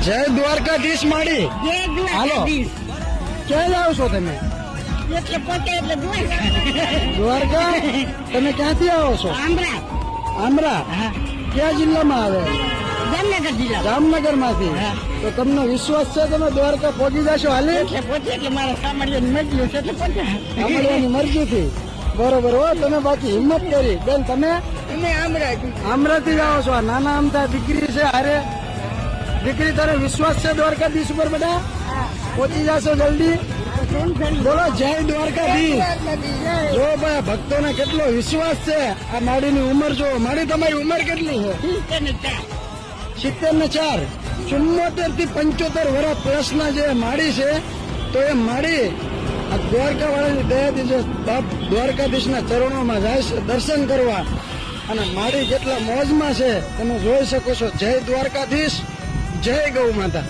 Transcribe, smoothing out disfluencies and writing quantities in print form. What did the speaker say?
જય દ્વારકાધીશ માડી. જય દ્વારકાધીશ. ક્યાં જાઓ છો તમે? એટલે પોતે એટલે દ્વારકા. દ્વારકા. તમે ક્યાંથી આવો છો? આંબરા. આમરા. હા. કયા જિલ્લામાં આવે? જામનગર જિલ્લા. જામનગર માંથી. હા. તો તમને વિશ્વાસ છે તમે દ્વારકા પહોંચી જશો હાલે? એટલે પોતે એટલે મારા સાંભળ્યાની મરજી છે એટલે પોતે. સાંભળવાની મરજીથી. બરોબર હો. તમે બાકી હિંમત કરી. બેન તમે અમે આંબરા. આમરાથી જ આવો છો? આ નાના અમથા દીકરી છે હારે. દીકરી તારે વિશ્વાસ છે દ્વારકાધીશ ઉપર બેટા? પહોંચી જશો જલ્દી? બોલો જય દ્વારકાધીશ. જો ભાઈ ભક્તોને કેટલો વિશ્વાસ છે. આ માડીની ઉંમર જો. માડી તમારી ઉંમર કેટલી છે? 70 ને 4. 74 થી 75 વર્ષ પ્લસના જે માડી છે, તો એ માડી આ દ્વારકા વાળાની દયાથી જે બાપ દ્વારકાધીશના ચરણોમાં જાય છે દર્શન કરવા. અને માડી કેટલા મોજમાં છે તમે જોઈ શકો છો. જય દ્વારકાધીશ, જય ગૌ માતા.